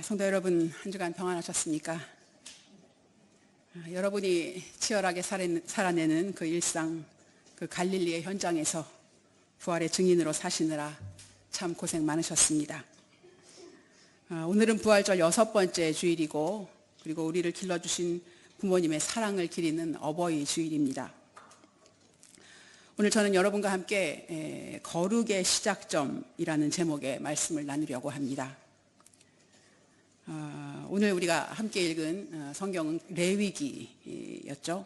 성도 여러분, 한 주간 평안하셨습니까? 여러분이 치열하게 살아내는 그 일상, 그 갈릴리의 현장에서 부활의 증인으로 사시느라 참 고생 많으셨습니다. 오늘은 부활절 6번째 주일이고, 그리고 우리를 길러주신 부모님의 사랑을 기리는 어버이 주일입니다. 오늘 저는 여러분과 함께 거룩의 시작점이라는 제목의 말씀을 나누려고 합니다. 오늘 우리가 함께 읽은 성경은 레위기였죠.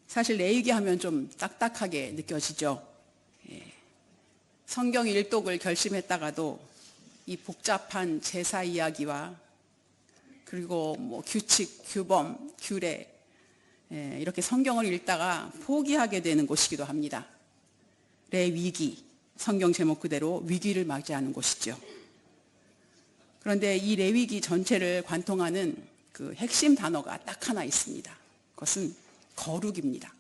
사실 레위기 하면 좀 딱딱하게 느껴지죠. 성경 일독을 결심했다가도 이 복잡한 제사 이야기와 그리고 규칙, 규범, 규례 이렇게 성경을 읽다가 포기하게 되는 곳이기도 합니다. 레위기, 성경 제목 그대로 위기를 맞이하는 곳이죠. 그런데 이 레위기 전체를 관통하는 그 핵심 단어가 딱 하나 있습니다. 그것은 거룩입니다.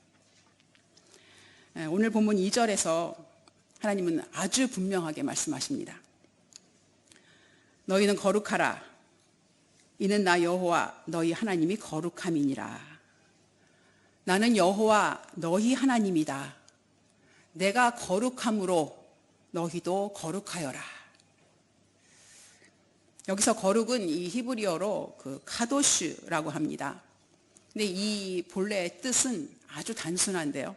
오늘 본문 2절에서 하나님은 아주 분명하게 말씀하십니다. 너희는 거룩하라. 이는 나 여호와 너희 하나님이 거룩함이니라. 나는 여호와 너희 하나님이다. 내가 거룩함으로 너희도 거룩하여라. 여기서 거룩은 이 히브리어로 그 카도슈라고 합니다. 근데 이 본래의 뜻은 아주 단순한데요.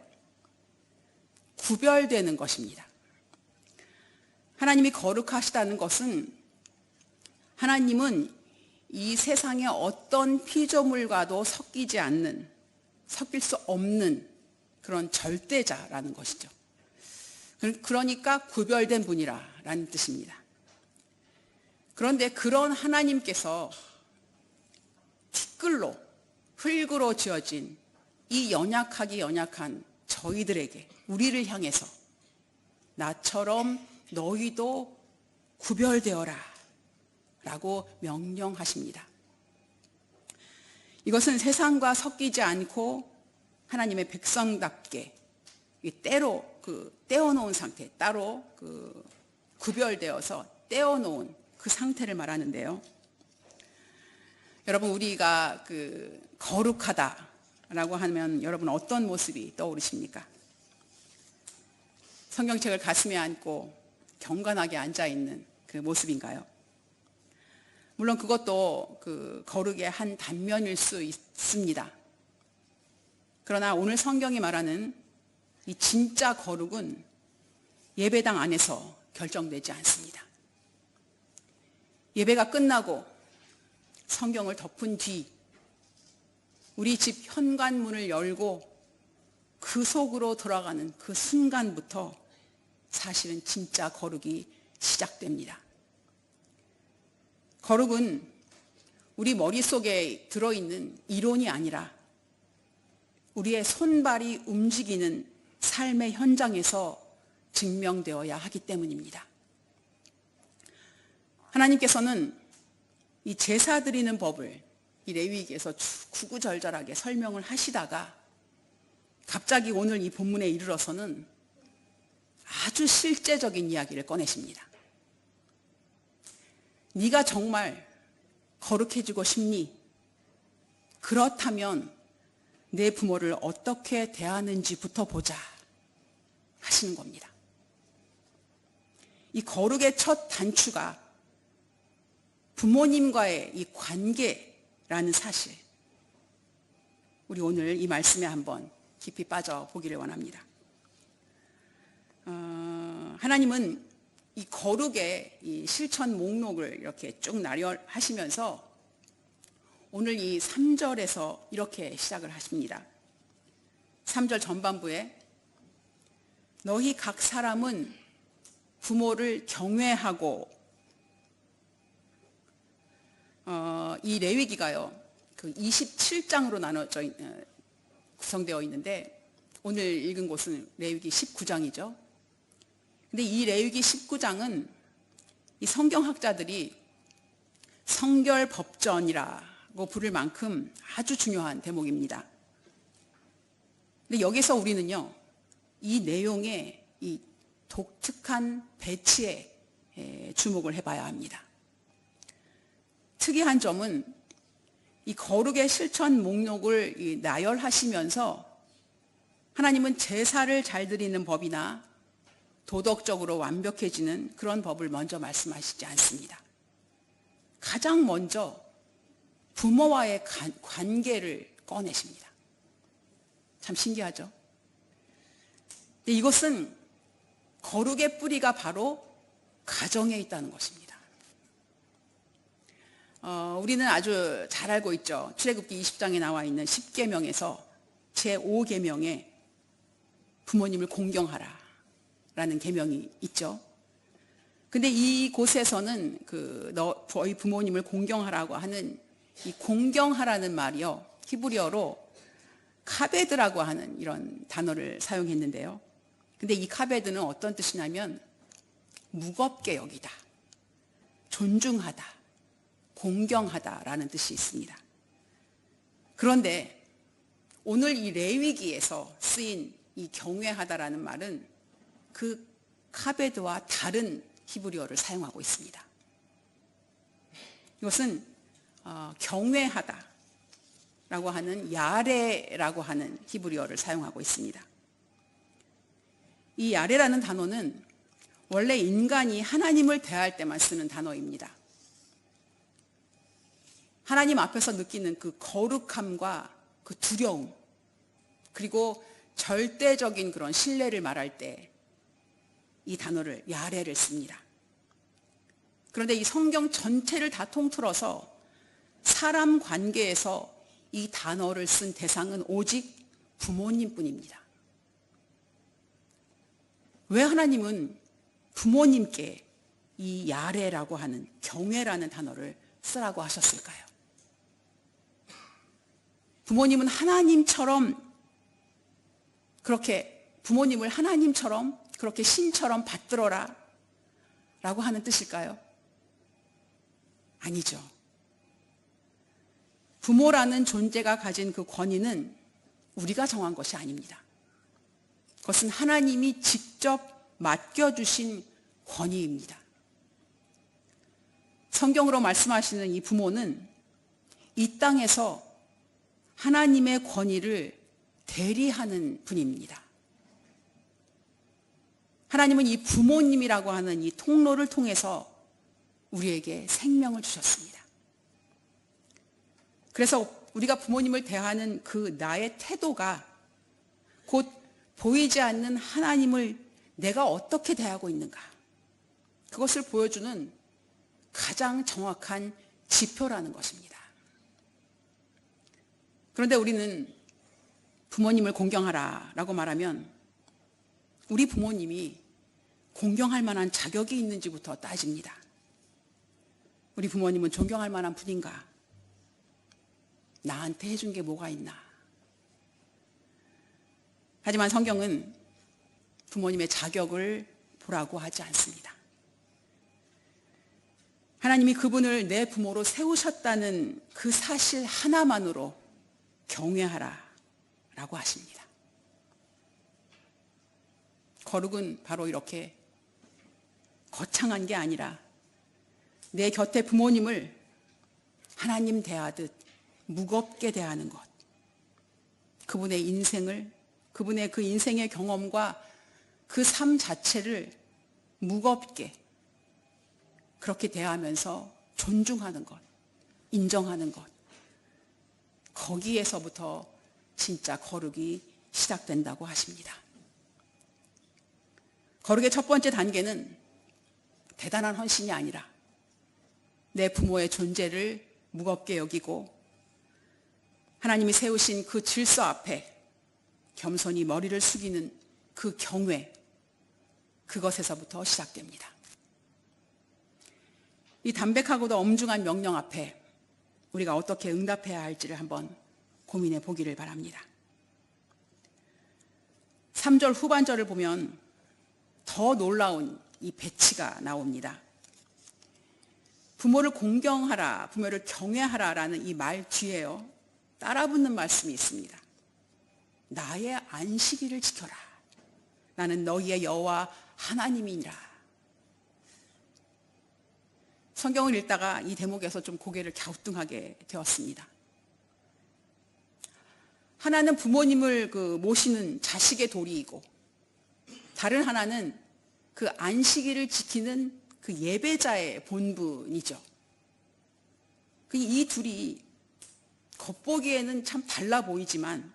구별되는 것입니다. 하나님이 거룩하시다는 것은 하나님은 이 세상의 어떤 피조물과도 섞이지 않는, 섞일 수 없는 그런 절대자라는 것이죠. 그러니까 구별된 분이라는 뜻입니다. 그런데 그런 하나님께서 티끌로, 흙으로 지어진 이 연약하기 연약한 저희들에게, 우리를 향해서 나처럼 너희도 구별되어라 라고 명령하십니다. 이것은 세상과 섞이지 않고 하나님의 백성답게 때로 떼어놓은 상태, 따로 구별되어서 떼어놓은 그 상태를 말하는데요. 여러분, 우리가 거룩하다라고 하면 여러분 어떤 모습이 떠오르십니까? 성경책을 가슴에 안고 경건하게 앉아있는 그 모습인가요? 물론 그것도 거룩의 한 단면일 수 있습니다. 그러나 오늘 성경이 말하는 이 진짜 거룩은 예배당 안에서 결정되지 않습니다. 예배가 끝나고 성경을 덮은 뒤 우리 집 현관문을 열고 그 속으로 들어가는 그 순간부터 사실은 진짜 거룩이 시작됩니다. 거룩은 우리 머릿속에 들어있는 이론이 아니라 우리의 손발이 움직이는 삶의 현장에서 증명되어야 하기 때문입니다. 하나님께서는 이 제사 드리는 법을 이 레위기에서 구구절절하게 설명을 하시다가 갑자기 오늘 이 본문에 이르러서는 아주 실제적인 이야기를 꺼내십니다. 네가 정말 거룩해지고 싶니? 그렇다면 내 부모를 어떻게 대하는지부터 보자 하시는 겁니다. 이 거룩의 첫 단추가 부모님과의 이 관계라는 사실, 우리 오늘 이 말씀에 한번 깊이 빠져보기를 원합니다. 하나님은 이 거룩의 이 실천 목록을 이렇게 쭉 나열하시면서 오늘 이 3절에서 이렇게 시작을 하십니다. 3절 전반부에 너희 각 사람은 부모를 경외하고, 이 레위기가요, 27장으로 나눠져 구성되어 있는데 오늘 읽은 곳은 레위기 19장이죠. 근데 이 레위기 19장은 이 성경학자들이 성결법전이라고 부를 만큼 아주 중요한 대목입니다. 근데 여기서 우리는요, 이 내용의 이 독특한 배치에 주목을 해봐야 합니다. 특이한 점은 이 거룩의 실천 목록을 나열하시면서 하나님은 제사를 잘 드리는 법이나 도덕적으로 완벽해지는 그런 법을 먼저 말씀하시지 않습니다. 가장 먼저 부모와의 관계를 꺼내십니다. 참 신기하죠? 근데 이것은 거룩의 뿌리가 바로 가정에 있다는 것입니다. 우리는 아주 잘 알고 있죠. 출애굽기 20장에 나와 있는 10계명에서 제5계명에 부모님을 공경하라 라는 계명이 있죠. 근데 이곳에서는 너희 부모님을 공경하라고 하는 이 공경하라는 말이요, 히브리어로 카베드라고 하는 이런 단어를 사용했는데요. 근데 이 카베드는 어떤 뜻이냐면 무겁게 여기다, 존중하다, 공경하다라는 뜻이 있습니다. 그런데 오늘 이 레위기에서 쓰인 이 경외하다라는 말은 그 카베드와 다른 히브리어를 사용하고 있습니다. 이것은 경외하다라고 하는 야레라고 하는 히브리어를 사용하고 있습니다. 이 야레라는 단어는 원래 인간이 하나님을 대할 때만 쓰는 단어입니다. 하나님 앞에서 느끼는 그 거룩함과 그 두려움, 그리고 절대적인 그런 신뢰를 말할 때 이 단어를 야레를 씁니다. 그런데 이 성경 전체를 다 통틀어서 사람 관계에서 이 단어를 쓴 대상은 오직 부모님뿐입니다. 왜 하나님은 부모님께 이 야레라고 하는 경외라는 단어를 쓰라고 하셨을까요? 부모님은 하나님처럼 부모님을 하나님처럼 그렇게 신처럼 받들어라 라고 하는 뜻일까요? 아니죠. 부모라는 존재가 가진 그 권위는 우리가 정한 것이 아닙니다. 그것은 하나님이 직접 맡겨주신 권위입니다. 성경으로 말씀하시는 이 부모는 이 땅에서 하나님의 권위를 대리하는 분입니다. 하나님은 이 부모님이라고 하는 이 통로를 통해서 우리에게 생명을 주셨습니다. 그래서 우리가 부모님을 대하는 그 나의 태도가 곧 보이지 않는 하나님을 내가 어떻게 대하고 있는가, 그것을 보여주는 가장 정확한 지표라는 것입니다. 그런데 우리는 부모님을 공경하라 라고 말하면 우리 부모님이 공경할 만한 자격이 있는지부터 따집니다. 우리 부모님은 존경할 만한 분인가? 나한테 해준 게 뭐가 있나? 하지만 성경은 부모님의 자격을 보라고 하지 않습니다. 하나님이 그분을 내 부모로 세우셨다는 그 사실 하나만으로 경외하라 라고 하십니다. 거룩은 바로 이렇게 거창한 게 아니라 내 곁에 부모님을 하나님 대하듯 무겁게 대하는 것, 그분의 인생을, 그분의 그 인생의 경험과 그 삶 자체를 무겁게 그렇게 대하면서 존중하는 것, 인정하는 것, 거기에서부터 진짜 거룩이 시작된다고 하십니다. 거룩의 첫 번째 단계는 대단한 헌신이 아니라 내 부모의 존재를 무겁게 여기고 하나님이 세우신 그 질서 앞에 겸손히 머리를 숙이는 그 경외, 그것에서부터 시작됩니다. 이 담백하고도 엄중한 명령 앞에 우리가 어떻게 응답해야 할지를 한번 고민해 보기를 바랍니다. 3절 후반절을 보면 더 놀라운 이 배치가 나옵니다. 부모를 공경하라, 부모를 경외하라라는 이 말 뒤에요, 따라붙는 말씀이 있습니다. 나의 안식일을 지켜라. 나는 너희의 여호와 하나님이니라. 성경을 읽다가 이 대목에서 좀 고개를 갸우뚱하게 되었습니다. 하나는 부모님을 모시는 자식의 도리이고, 다른 하나는 그 안식일을 지키는 그 예배자의 본분이죠. 이 둘이 겉보기에는 참 달라 보이지만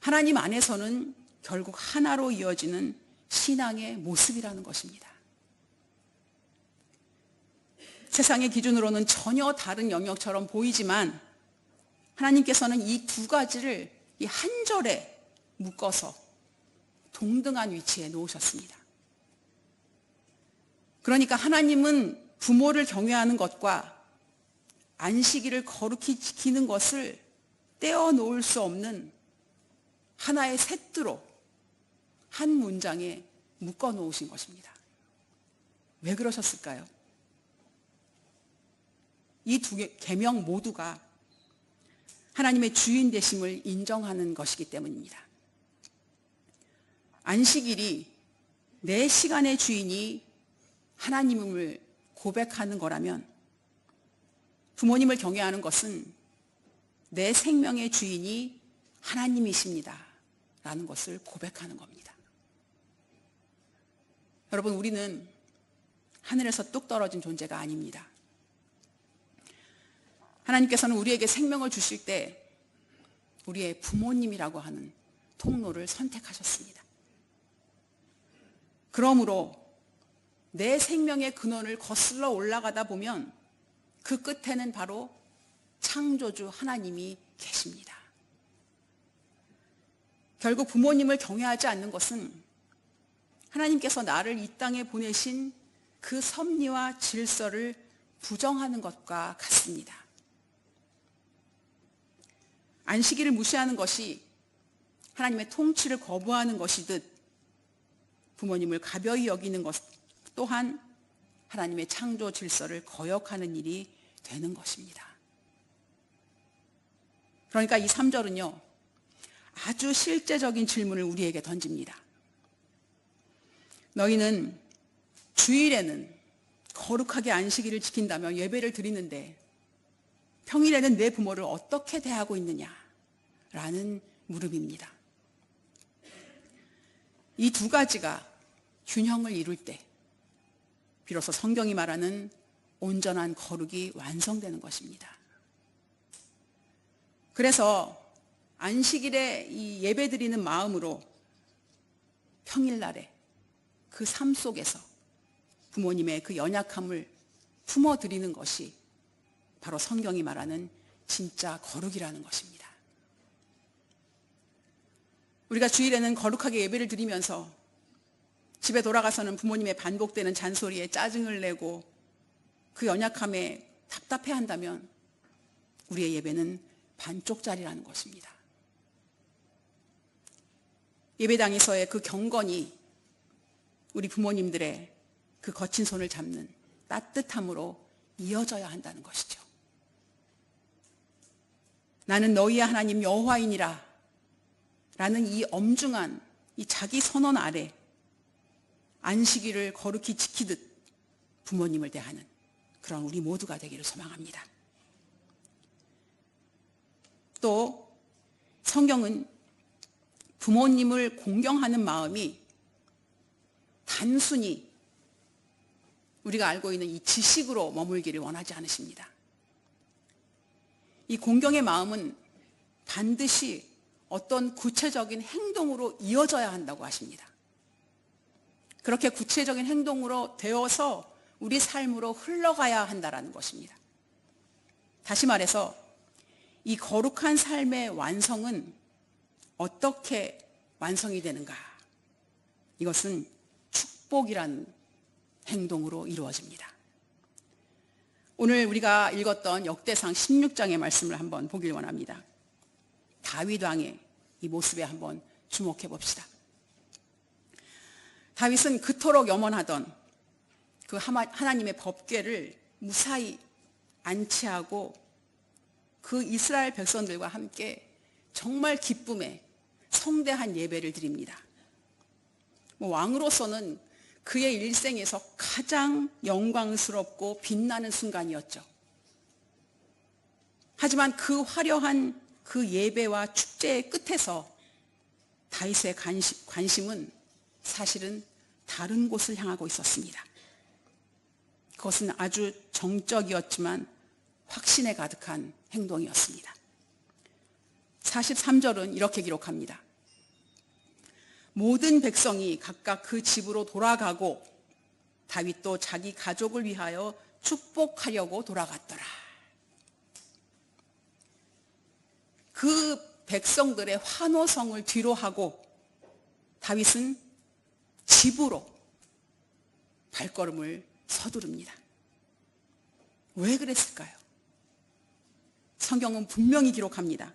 하나님 안에서는 결국 하나로 이어지는 신앙의 모습이라는 것입니다. 세상의 기준으로는 전혀 다른 영역처럼 보이지만 하나님께서는 이 두 가지를 이 한 절에 묶어서 동등한 위치에 놓으셨습니다. 그러니까 하나님은 부모를 경외하는 것과 안식일을 거룩히 지키는 것을 떼어놓을 수 없는 하나의 세트로 한 문장에 묶어 놓으신 것입니다. 왜 그러셨을까요? 이 두 계명 모두가 하나님의 주인 되심을 인정하는 것이기 때문입니다. 안식일이 내 시간의 주인이 하나님임을 고백하는 거라면 부모님을 경외하는 것은 내 생명의 주인이 하나님이십니다 라는 것을 고백하는 겁니다. 여러분, 우리는 하늘에서 뚝 떨어진 존재가 아닙니다. 하나님께서는 우리에게 생명을 주실 때 우리의 부모님이라고 하는 통로를 선택하셨습니다. 그러므로 내 생명의 근원을 거슬러 올라가다 보면 그 끝에는 바로 창조주 하나님이 계십니다. 결국 부모님을 경외하지 않는 것은 하나님께서 나를 이 땅에 보내신 그 섭리와 질서를 부정하는 것과 같습니다. 안식일을 무시하는 것이 하나님의 통치를 거부하는 것이듯 부모님을 가벼이 여기는 것 또한 하나님의 창조 질서를 거역하는 일이 되는 것입니다. 그러니까 이 3절은요, 아주 실제적인 질문을 우리에게 던집니다. 너희는 주일에는 거룩하게 안식일을 지킨다며 예배를 드리는데 평일에는 내 부모를 어떻게 대하고 있느냐라는 물음입니다. 이 두 가지가 균형을 이룰 때 비로소 성경이 말하는 온전한 거룩이 완성되는 것입니다. 그래서 안식일에 이 예배드리는 마음으로 평일날에 그 삶 속에서 부모님의 그 연약함을 품어드리는 것이 바로 성경이 말하는 진짜 거룩이라는 것입니다. 우리가 주일에는 거룩하게 예배를 드리면서 집에 돌아가서는 부모님의 반복되는 잔소리에 짜증을 내고 그 연약함에 답답해한다면 우리의 예배는 반쪽짜리라는 것입니다. 예배당에서의 그 경건이 우리 부모님들의 그 거친 손을 잡는 따뜻함으로 이어져야 한다는 것이죠. 나는 너희의 하나님 여호와이니라 라는 이 엄중한 이 자기 선언 아래 안식일을 거룩히 지키듯 부모님을 대하는 그런 우리 모두가 되기를 소망합니다. 또 성경은 부모님을 공경하는 마음이 단순히 우리가 알고 있는 이 지식으로 머물기를 원하지 않으십니다. 이 공경의 마음은 반드시 어떤 구체적인 행동으로 이어져야 한다고 하십니다. 그렇게 구체적인 행동으로 되어서 우리 삶으로 흘러가야 한다는 것입니다. 다시 말해서 이 거룩한 삶의 완성은 어떻게 완성이 되는가? 이것은 축복이라는 행동으로 이루어집니다. 오늘 우리가 읽었던 역대상 16장의 말씀을 한번 보길 원합니다. 다윗 왕의 이 모습에 한번 주목해 봅시다. 다윗은 그토록 염원하던 그 하나님의 법궤를 무사히 안치하고 그 이스라엘 백성들과 함께 정말 기쁨에 성대한 예배를 드립니다. 왕으로서는 그의 일생에서 가장 영광스럽고 빛나는 순간이었죠. 하지만 그 화려한 그 예배와 축제의 끝에서 다윗의 관심은 사실은 다른 곳을 향하고 있었습니다. 그것은 아주 정적이었지만 확신에 가득한 행동이었습니다. 43절은 이렇게 기록합니다. 모든 백성이 각각 그 집으로 돌아가고 다윗도 자기 가족을 위하여 축복하려고 돌아갔더라. 그 백성들의 환호성을 뒤로하고 다윗은 집으로 발걸음을 서두릅니다. 왜 그랬을까요? 성경은 분명히 기록합니다.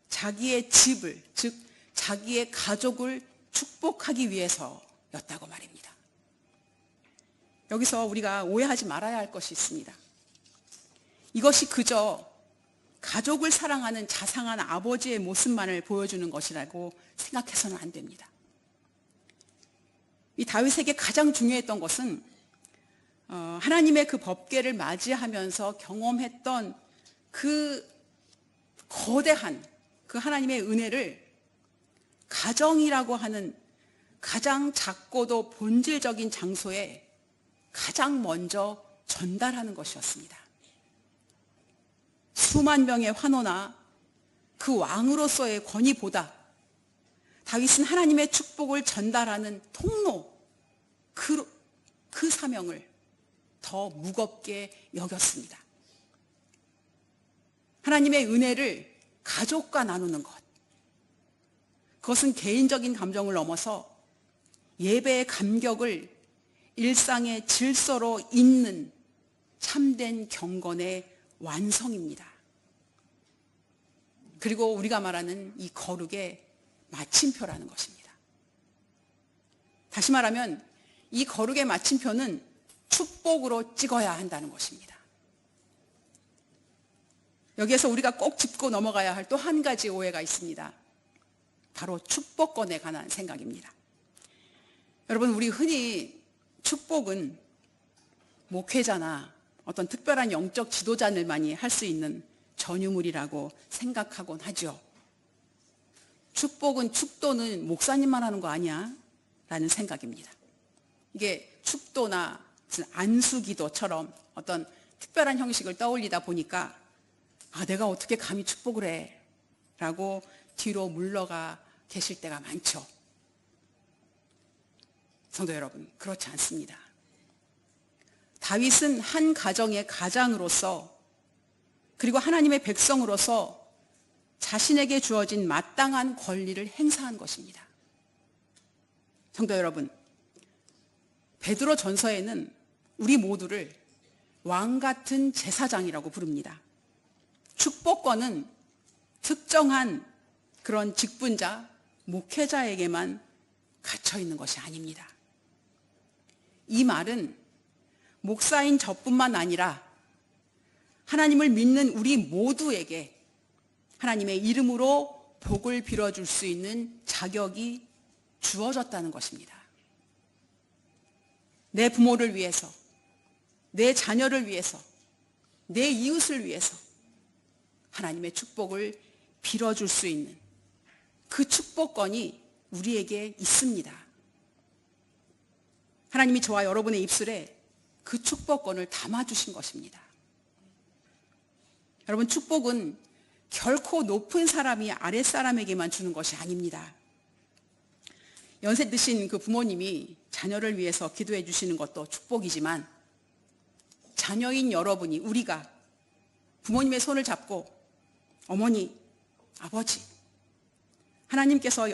자기의 집을, 즉 자기의 가족을 축복하기 위해서였다고 말입니다. 여기서 우리가 오해하지 말아야 할 것이 있습니다. 이것이 그저 가족을 사랑하는 자상한 아버지의 모습만을 보여주는 것이라고 생각해서는 안 됩니다. 이 다윗에게 가장 중요했던 것은 하나님의 그 법궤를 맞이하면서 경험했던 그 거대한 그 하나님의 은혜를 가정이라고 하는 가장 작고도 본질적인 장소에 가장 먼저 전달하는 것이었습니다. 수만 명의 환호나 그 왕으로서의 권위보다 다윗은 하나님의 축복을 전달하는 통로, 그 사명을 더 무겁게 여겼습니다. 하나님의 은혜를 가족과 나누는 것, 그것은 개인적인 감정을 넘어서 예배의 감격을 일상의 질서로 잇는 참된 경건의 완성입니다. 그리고 우리가 말하는 이 거룩의 마침표라는 것입니다. 다시 말하면 이 거룩의 마침표는 축복으로 찍어야 한다는 것입니다. 여기에서 우리가 꼭 짚고 넘어가야 할 또 한 가지 오해가 있습니다. 바로 축복권에 관한 생각입니다. 여러분, 우리 흔히 축복은 목회자나 어떤 특별한 영적 지도자들만이 할 수 있는 전유물이라고 생각하곤 하죠. 축복은, 축도는 목사님만 하는 거 아니야? 라는 생각입니다. 이게 축도나 무슨 안수기도처럼 어떤 특별한 형식을 떠올리다 보니까 내가 어떻게 감히 축복을 해? 라고 뒤로 물러가 계실 때가 많죠. 성도 여러분, 그렇지 않습니다. 다윗은 한 가정의 가장으로서 그리고 하나님의 백성으로서 자신에게 주어진 마땅한 권리를 행사한 것입니다. 성도 여러분, 베드로 전서에는 우리 모두를 왕 같은 제사장이라고 부릅니다. 축복권은 특정한 그런 직분자, 목회자에게만 갇혀 있는 것이 아닙니다. 이 말은 목사인 저뿐만 아니라 하나님을 믿는 우리 모두에게 하나님의 이름으로 복을 빌어줄 수 있는 자격이 주어졌다는 것입니다. 내 부모를 위해서, 내 자녀를 위해서, 내 이웃을 위해서 하나님의 축복을 빌어줄 수 있는 그 축복권이 우리에게 있습니다. 하나님이 저와 여러분의 입술에 그 축복권을 담아주신 것입니다. 여러분, 축복은 결코 높은 사람이 아랫사람에게만 주는 것이 아닙니다. 연세 드신 그 부모님이 자녀를 위해서 기도해 주시는 것도 축복이지만 자녀인 여러분이, 우리가 부모님의 손을 잡고 어머니, 아버지, 하나님께서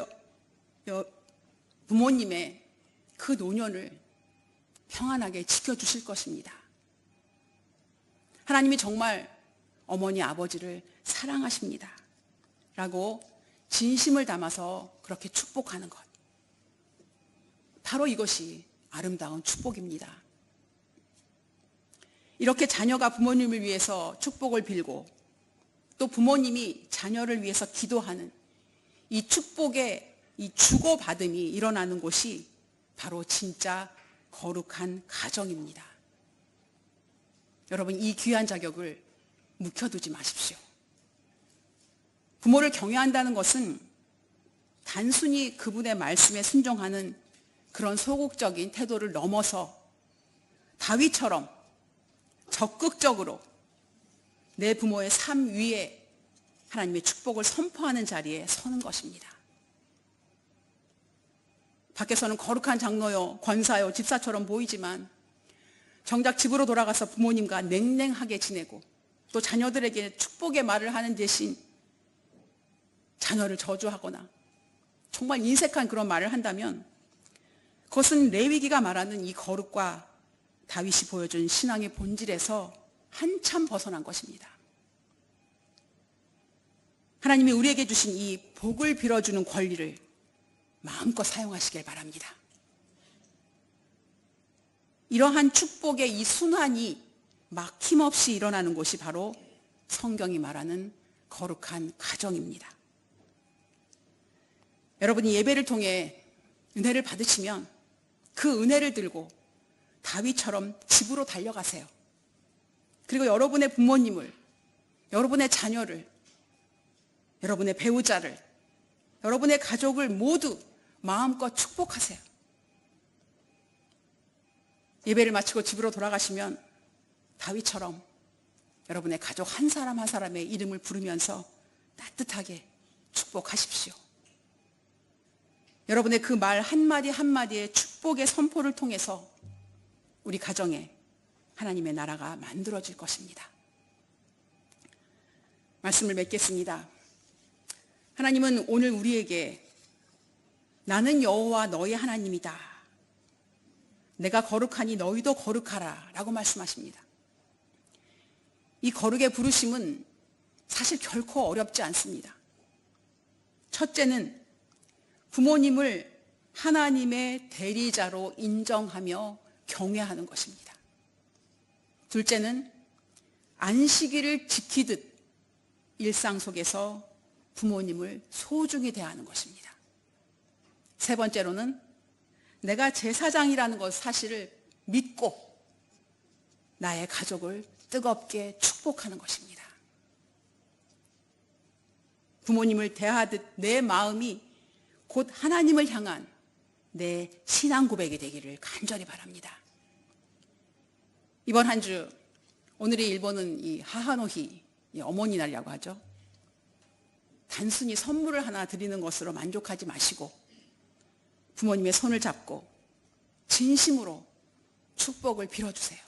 부모님의 그 노년을 평안하게 지켜주실 것입니다. 하나님이 정말 어머니, 아버지를 사랑하십니다. 라고 진심을 담아서 그렇게 축복하는 것. 바로 이것이 아름다운 축복입니다. 이렇게 자녀가 부모님을 위해서 축복을 빌고 또 부모님이 자녀를 위해서 기도하는 이 축복의 이 주고받음이 일어나는 곳이 바로 진짜 거룩한 가정입니다. 여러분, 이 귀한 자격을 묵혀두지 마십시오. 부모를 경외한다는 것은 단순히 그분의 말씀에 순종하는 그런 소극적인 태도를 넘어서 다윗처럼 적극적으로 내 부모의 삶 위에 하나님의 축복을 선포하는 자리에 서는 것입니다. 밖에서는 거룩한 장로요, 권사요, 집사처럼 보이지만 정작 집으로 돌아가서 부모님과 냉랭하게 지내고 또 자녀들에게 축복의 말을 하는 대신 자녀를 저주하거나 정말 인색한 그런 말을 한다면 그것은 레위기가 말하는 이 거룩과 다윗이 보여준 신앙의 본질에서 한참 벗어난 것입니다. 하나님이 우리에게 주신 이 복을 빌어주는 권리를 마음껏 사용하시길 바랍니다. 이러한 축복의 이 순환이 막힘없이 일어나는 곳이 바로 성경이 말하는 거룩한 가정입니다. 여러분이 예배를 통해 은혜를 받으시면 그 은혜를 들고 다윗처럼 집으로 달려가세요. 그리고 여러분의 부모님을, 여러분의 자녀를, 여러분의 배우자를, 여러분의 가족을 모두 마음껏 축복하세요. 예배를 마치고 집으로 돌아가시면 다윗처럼 여러분의 가족 한 사람 한 사람의 이름을 부르면서 따뜻하게 축복하십시오. 여러분의 그 말 한마디 한마디의 축복의 선포를 통해서 우리 가정에 하나님의 나라가 만들어질 것입니다. 말씀을 맺겠습니다. 하나님은 오늘 우리에게 나는 여호와 너희 하나님이다, 내가 거룩하니 너희도 거룩하라 라고 말씀하십니다. 이 거룩의 부르심은 사실 결코 어렵지 않습니다. 첫째는 부모님을 하나님의 대리자로 인정하며 경외하는 것입니다. 둘째는 안식일을 지키듯 일상 속에서 부모님을 소중히 대하는 것입니다. 세 번째로는 내가 제사장이라는 것 사실을 믿고 나의 가족을 뜨겁게 축복하는 것입니다. 부모님을 대하듯 내 마음이 곧 하나님을 향한 내 신앙 고백이 되기를 간절히 바랍니다. 이번 한 주, 오늘의 일본은 이 하하노히, 어머니 날이라고 하죠. 단순히 선물을 하나 드리는 것으로 만족하지 마시고 부모님의 손을 잡고 진심으로 축복을 빌어주세요.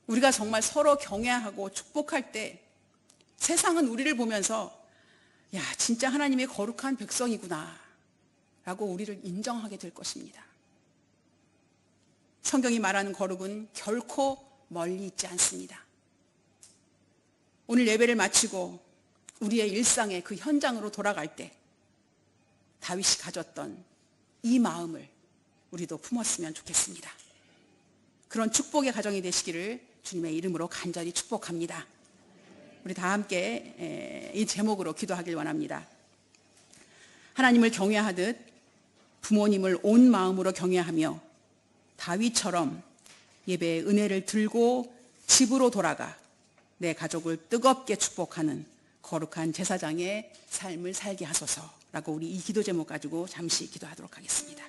우리가 정말 서로 경외하고 축복할 때 세상은 우리를 보면서 야, 진짜 하나님의 거룩한 백성이구나 라고 우리를 인정하게 될 것입니다. 성경이 말하는 거룩은 결코 멀리 있지 않습니다. 오늘 예배를 마치고 우리의 일상의 그 현장으로 돌아갈 때 다윗이 가졌던 이 마음을 우리도 품었으면 좋겠습니다. 그런 축복의 가정이 되시기를 주님의 이름으로 간절히 축복합니다. 우리 다 함께 이 제목으로 기도하길 원합니다. 하나님을 경외하듯 부모님을 온 마음으로 경외하며 다윗처럼 예배의 은혜를 들고 집으로 돌아가 내 가족을 뜨겁게 축복하는 거룩한 제사장의 삶을 살게 하소서라고 우리 이 기도 제목 가지고 잠시 기도하도록 하겠습니다.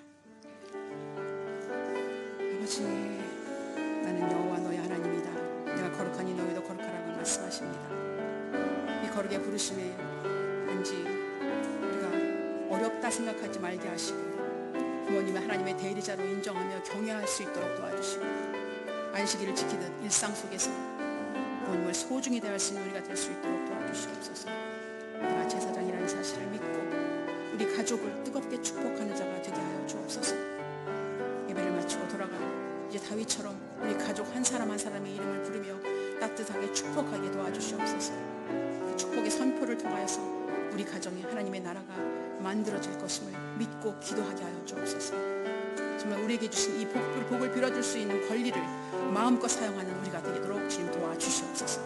아버지, 나는 여호와 너의 하나님이다, 내가 거룩하니 너희도 거룩하라고 말씀하십니다. 이 거룩의 부르심에 단지 우리가 어렵다 생각하지 말게 하시고 부모님을 하나님의 대리자로 인정하며 경외할 수 있도록 도와주시고 안식일을 지키듯 일상 속에서 부모님을 소중히 대할 수 있는 우리가 될 수 있도록 도와주시옵소서. 내가 제사장이라는 사실을 믿고 우리 가족을 뜨겁게 축복하는 자가 되게 하여 주옵소서. 예배를 마치고 돌아가 이제 다윗처럼 우리 가족 한 사람 한 사람의 이름을 부르며 따뜻하게 축복하게 도와주시옵소서. 그 축복의 선포를 통하여서 우리 가정에 하나님의 나라가 만들어질 것임을 믿고 기도하게 하여 주옵소서. 정말 우리에게 주신 이 복을 빌어줄 수 있는 권리를 마음껏 사용하는 우리가 되도록 주님 도와주시옵소서.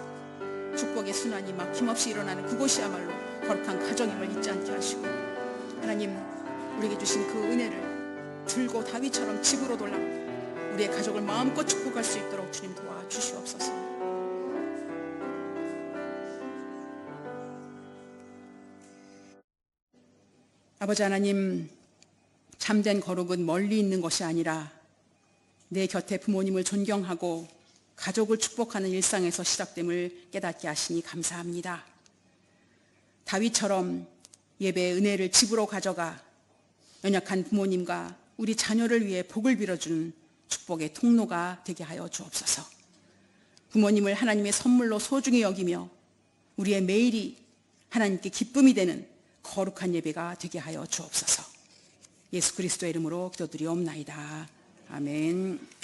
축복의 순환이 막힘없이 일어나는 그곳이야말로 거룩한 가정임을 잊지 않게 하시고 하나님, 우리에게 주신 그 은혜를 들고 다윗처럼 집으로 돌아 우리의 가족을 마음껏 축복할 수 있도록 주님 도와주시옵소서. 아버지 하나님, 참된 거룩은 멀리 있는 것이 아니라 내 곁에 부모님을 존경하고 가족을 축복하는 일상에서 시작됨을 깨닫게 하시니 감사합니다. 다윗처럼 예배의 은혜를 집으로 가져가 연약한 부모님과 우리 자녀를 위해 복을 빌어주는 축복의 통로가 되게 하여 주옵소서. 부모님을 하나님의 선물로 소중히 여기며 우리의 매일이 하나님께 기쁨이 되는 거룩한 예배가 되게 하여 주옵소서. 예수 그리스도의 이름으로 기도드리옵나이다. 아멘.